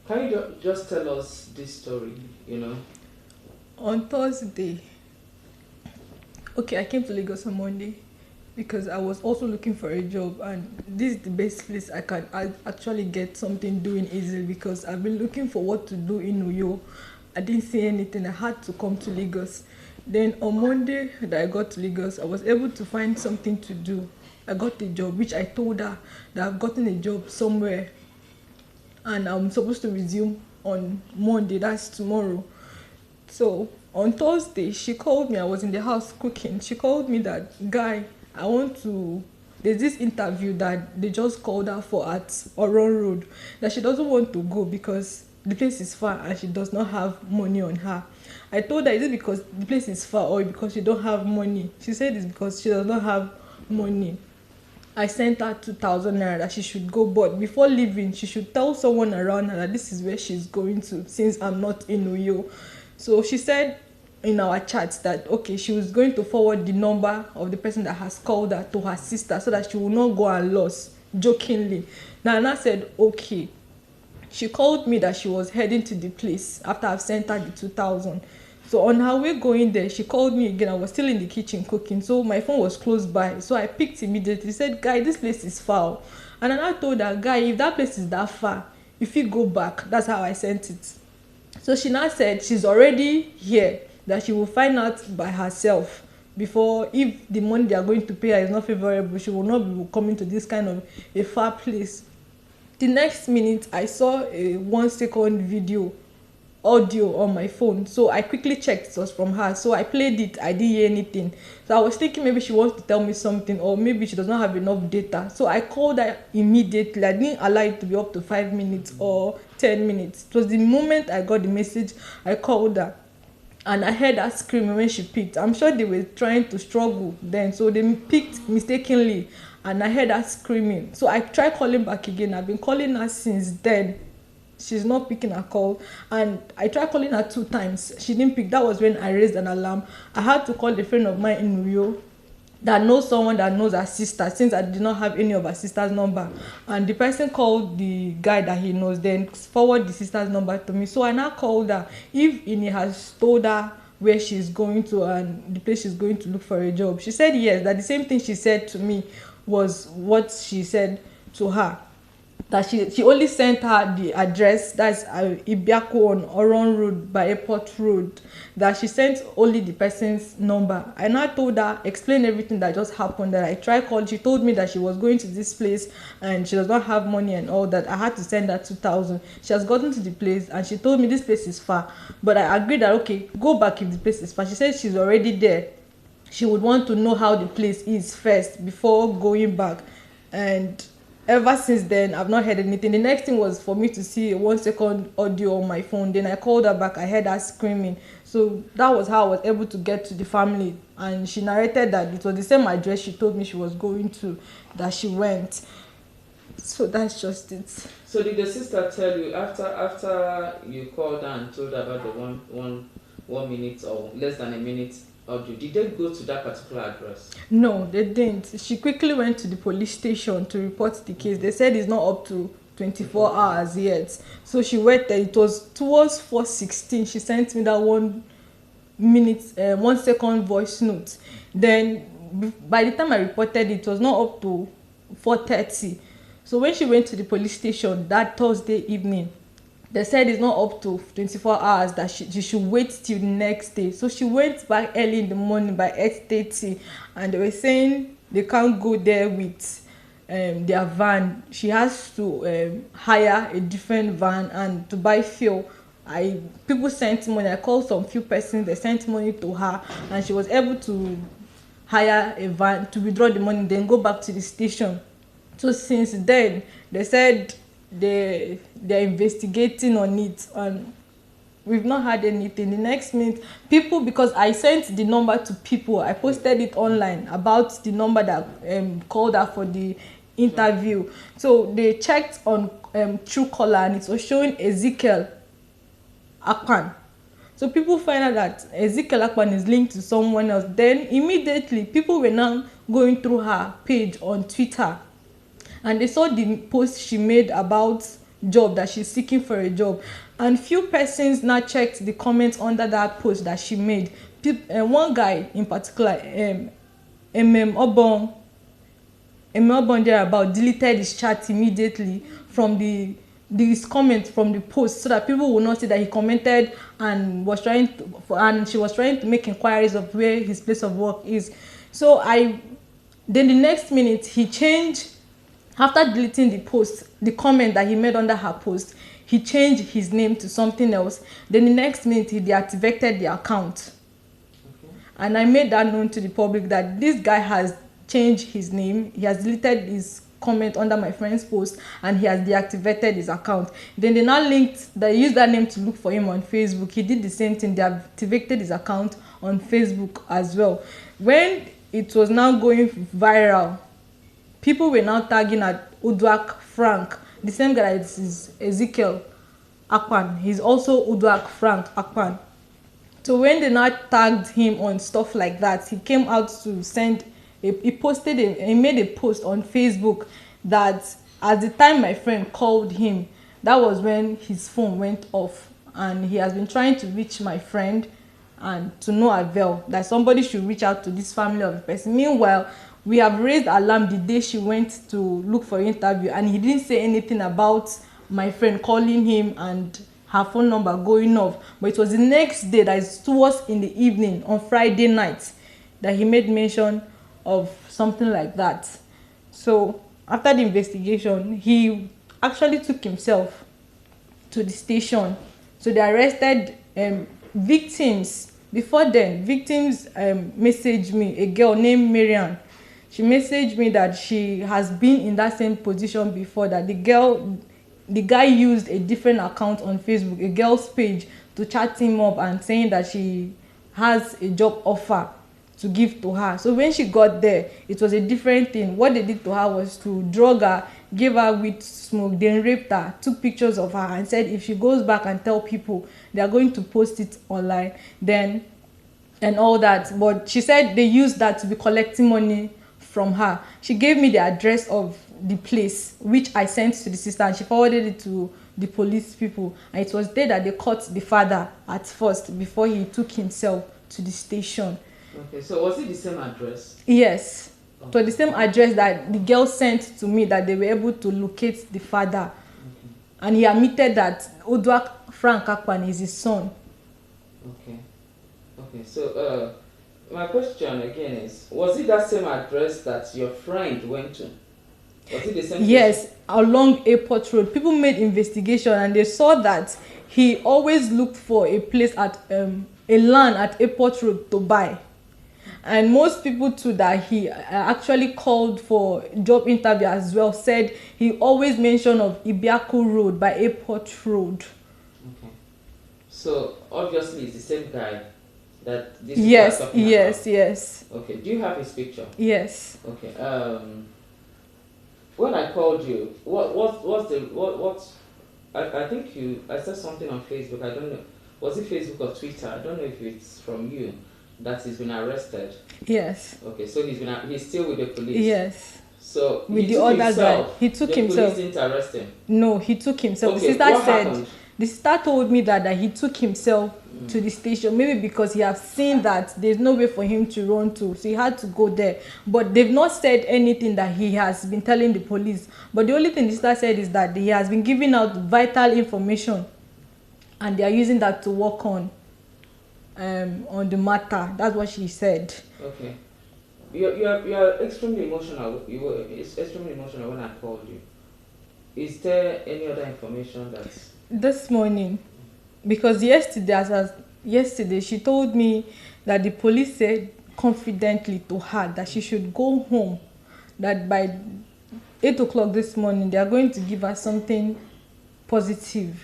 Can you just tell us this story? You know. On Thursday, okay, I came to Lagos on Monday because I was also looking for a job, and this is the best place I actually get something doing easily because I've been looking for what to do in Uyo. I didn't see anything. I had to come to Lagos. Then on Monday that I got to Lagos, I was able to find something to do. I got a job, which I told her that I've gotten a job somewhere and I'm supposed to resume on Monday, that's tomorrow. So on Thursday, she called me. I was in the house cooking. She called me that, guy, I want to. There's this interview that they just called her for at Oron Road. That she doesn't want to go because the place is far and she does not have money on her. I told her, is it because the place is far or because she don't have money? She said it's because she does not have money. I sent her 2,000 naira that she should go, but before leaving, she should tell someone around her that this is where she's going to, since I'm not in Uyo. So she said in our chat that okay, she was going to forward the number of the person that has called her to her sister so that she will not go and lost, jokingly. Nana said okay. She called me that she was heading to the place after I've sent her the 2,000. So on her way going there, she called me again. I was still in the kitchen cooking, so my phone was close by. So I picked immediately. Said, "Guy, this place is far." And then I told her, "Guy, if that place is that far, if you go back," that's how I sent it. So she now said she's already here, that she will find out by herself before, if the money they are going to pay her is not favorable, she will not be coming to this kind of a far place. The next minute I saw a 1 second video audio on my phone, so I quickly checked it was from her. So I played it. I didn't hear anything, so I was thinking maybe she wants to tell me something, or maybe she does not have enough data. So I called her immediately. I didn't allow it to be up to 5 minutes or 10 minutes. It was the moment I got the message, I called her, and I heard her screaming when she picked. I'm sure they were trying to struggle then, so they picked mistakenly, and I heard her screaming. So I tried calling back again. I've been calling her since then. She's not picking her call, and I tried calling her 2 times. She didn't pick. That was when I raised an alarm. I had to call a friend of mine in Rio that knows someone that knows her sister, since I did not have any of her sister's number, and the person called the guy that he knows, then forward the sister's number to me. So I now called her if Ini has told her where she's going to and the place she's going to look for a job. She said yes, that the same thing she said to me was what she said to her, that she only sent her the address, that's Ibiako on Oron Road by Airport Road, that she sent only the person's number. And I told her, explain everything that just happened, that I tried calling. She told me that she was going to this place and she does not have money and all that. I had to send her 2,000. She has gotten to the place and she told me this place is far, but I agreed that okay, go back if the place is far. She said she's already there. She would want to know how the place is first before going back. And ever since then I've not heard anything. The next thing was for me to see a 1 second audio on my phone. Then I called her back. I heard her screaming. So that was how I was able to get to the family, and she narrated that it was the same address she told me she was going to that she went. So that's just it. So did the sister tell you after you called her and told her about the 1 minute or less than a minute audio? Did they go to that particular address? No, they didn't. She quickly went to the police station to report the case. They said it's not up to 24 hours yet. So she waited. It was towards 4:16. She sent me that 1 minute, 1 second voice note. Then by the time I reported it was not up to 4:30. So when she went to the police station that Thursday evening, they said it's not up to 24 hours, that she should wait till the next day. So she went back early in the morning by 8:30, and they were saying they can't go there with their van. She has to hire a different van and to buy fuel. People sent money. I called some few persons. They sent money to her, and she was able to hire a van to withdraw the money, then go back to the station. So since then, they said they're investigating on it, and we've not had anything. The next minute, people, because I sent the number to people, I posted it online about the number that called her for the interview. So they checked on Truecaller, and it was showing Ezekiel Akpan. So people find out that Ezekiel Akpan is linked to someone else. Then immediately people were now going through her page on Twitter, and they saw the post she made about job, that she's seeking for a job. And few persons now checked the comments under that post that she made. One guy in particular, Obon thereabout, deleted his chat immediately from this comment from the post, so that people will not see that he commented and she was trying to make inquiries of where his place of work is. So then the next minute he changed, after deleting the comment that he made under her post, he changed his name to something else. Then the next minute he deactivated the account. Okay. And I made that known to the public that this guy has changed his name, he has deleted his comment under my friend's post, and he has deactivated his account. Then they used that name to look for him on Facebook. He did the same thing, they deactivated his account on Facebook as well. When it was now going viral, people were now tagging at Uduak Frank, the same guy that is Ezekiel Akpan. He's also Uduak Frank Akpan. So when they now tagged him on stuff like that, he came out to send he made a post on Facebook that at the time my friend called him, that was when his phone went off, and he has been trying to reach my friend and to no avail, that somebody should reach out to this family of the person. Meanwhile, we have raised alarm the day she went to look for an interview, and he didn't say anything about my friend calling him and her phone number going off. But it was the next day, that is towards in the evening on Friday night, that he made mention of something like that. So after the investigation, he actually took himself to the station. So they arrested victims. Before then, victims messaged me, a girl named Marian. She messaged me that she has been in that same position before, that the guy used a different account on Facebook, a girl's page, to chat him up and saying that she has a job offer to give to her. So when she got there, it was a different thing. What they did to her was to drug her, give her weed smoke, then raped her, took pictures of her, and said if she goes back and tell people, they are going to post it online, then and all that. But she said they used that to be collecting money from her. She gave me the address of the place, which I sent to the sister, and she forwarded it to the police people. And it was there that they caught the father at first, before he took himself to the station. Okay, so was it the same address? Yes. Okay. So the same address that the girl sent to me, that they were able to locate the father. Okay. And he admitted that Uduak Frank Akpan is his son. Okay. Okay, so my question again is, was it that same address that your friend went to? Was it the same? Yes, place? Along Airport Road. People made investigation and they saw that he always looked for a place at a land at Airport Road to buy. And most people too that he actually called for job interview as well said he always mentioned of Ibiaku Road by Airport Road. Okay. So obviously it's the same guy that this yes, is talking yes, about. Yes. Okay. Do you have his picture? Yes. Okay. When I called you, I think I said something on Facebook. I don't know. Was it Facebook or Twitter? I don't know if it's from you. That he's been arrested. Yes. Okay, so he's still with the police. Yes. So with the other guy, he took himself. The police didn't arrest him. No, he took himself. Okay, The sister told me that he took himself to the station, maybe because he has seen that there's no way for him to run to, so he had to go there. But they've not said anything that he has been telling the police. But the only thing the sister said is that he has been giving out vital information, and they are using that to work on the matter. That's what she said. Okay. You're extremely emotional. You were extremely emotional when I called you. Is there any other information that's... This morning, because yesterday she told me that the police said confidently to her that she should go home, that by 8 o'clock this morning they are going to give her something positive.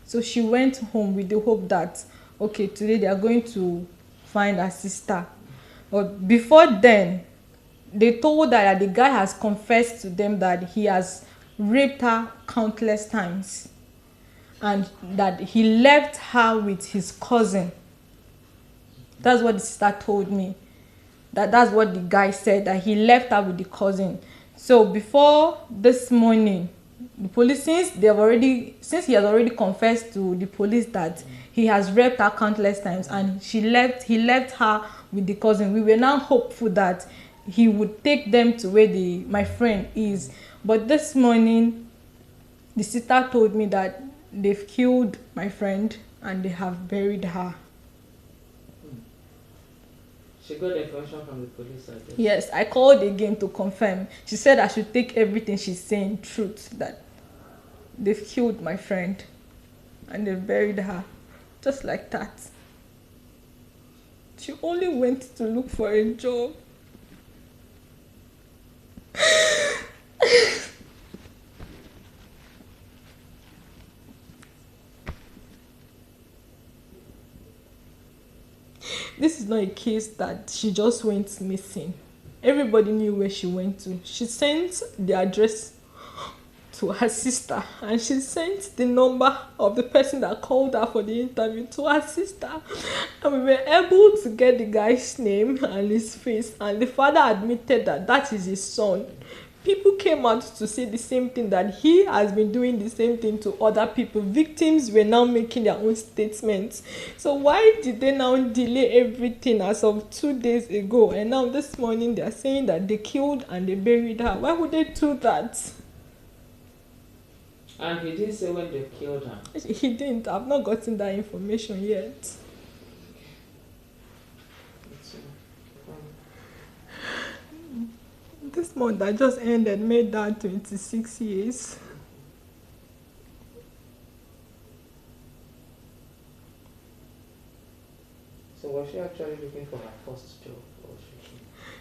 So she went home with the hope that okay, today they are going to find her sister. But before then, they told her that the guy has confessed to them that he has raped her countless times, and that he left her with his cousin. That's what the sister told me. That's what the guy said, that he left her with the cousin. So before this morning, the police, since he has already confessed to the police that he has raped her countless times, and he left her with the cousin. We were now hopeful that he would take them to where my friend is. But this morning the sister told me that they've killed my friend and they have buried her. She got the information from the police, I guess. Yes, I called again to confirm. She said I should take everything she's saying truth, that they've killed my friend and they buried her. Just like that. She only went to look for a job. This is not a case that she just went missing. Everybody knew where she went to. She sent the address to her sister, and she sent the number of the person that called her for the interview to her sister, and we were able to get the guy's name and his face, and the father admitted that that is his son. People came out to say the same thing, that he has been doing the same thing to other people. Victims were now making their own statements. So why did they now delay everything as of 2 days ago, and now this morning they are saying that they killed and they buried her? Why would they do that? And he didn't say when they killed her. He didn't. I've not gotten that information yet. This month that just ended made that 26 years. So was she actually looking for her first job? Or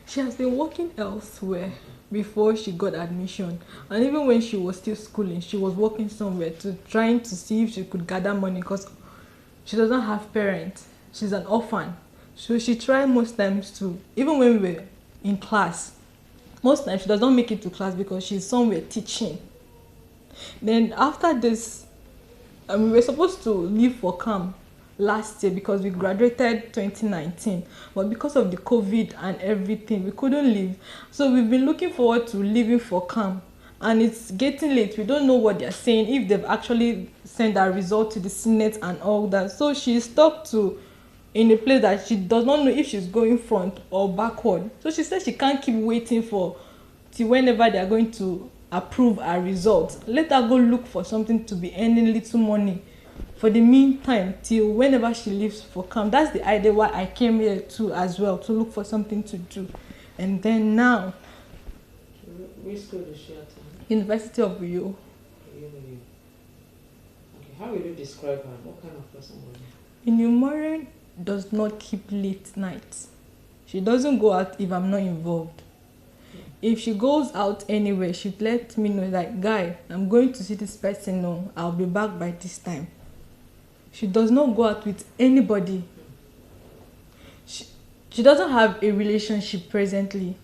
She has been working elsewhere before she got admission, and even when she was still schooling, she was working somewhere trying to see if she could gather money, because she doesn't have parents. She's an orphan, so she tried most times to, even when we were in class, most times she does not make it to class because she's somewhere teaching. Then after this, we were supposed to leave for camp last year because we graduated 2019, but because of the COVID and everything, we couldn't leave. So we've been looking forward to leaving for camp, and it's getting late. We don't know what they're saying, if they've actually sent our result to the Senate and all that. So she's stuck in a place that she does not know if she's going front or backward. So she said she can't keep waiting till whenever they are going to approve our results. Let her go look for something to be earning little money for the meantime, till whenever she leaves for camp. That's the idea why I came here too as well, to look for something to do. And then now, which school is she at? University of Uyo. Okay, how will you describe her? What kind of person was she? Inumore does not keep late nights. She doesn't go out if I'm not involved. If she goes out anywhere, she lets me know, like, guy, I'm going to see this person, no, I'll be back by this time. She does not go out with anybody. She doesn't have a relationship presently.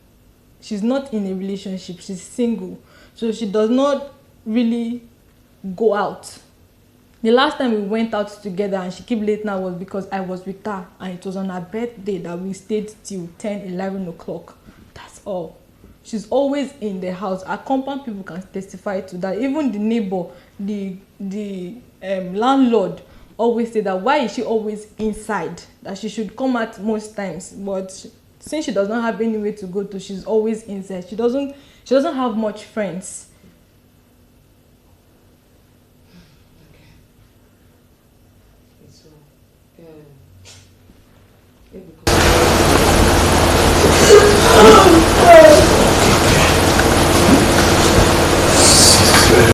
She's not in a relationship, she's single. So she does not really go out. The last time we went out together and she came late now was because I was with her, and it was on her birthday that we stayed till 10-11 o'clock. That's all. She's always in the house. Our compound people can testify to that. Even the neighbor, the landlord always say that, why is she always inside, that she should come out most times, but since she does not have anywhere to go to, she's always inside. She doesn't have much friends. Okay. So,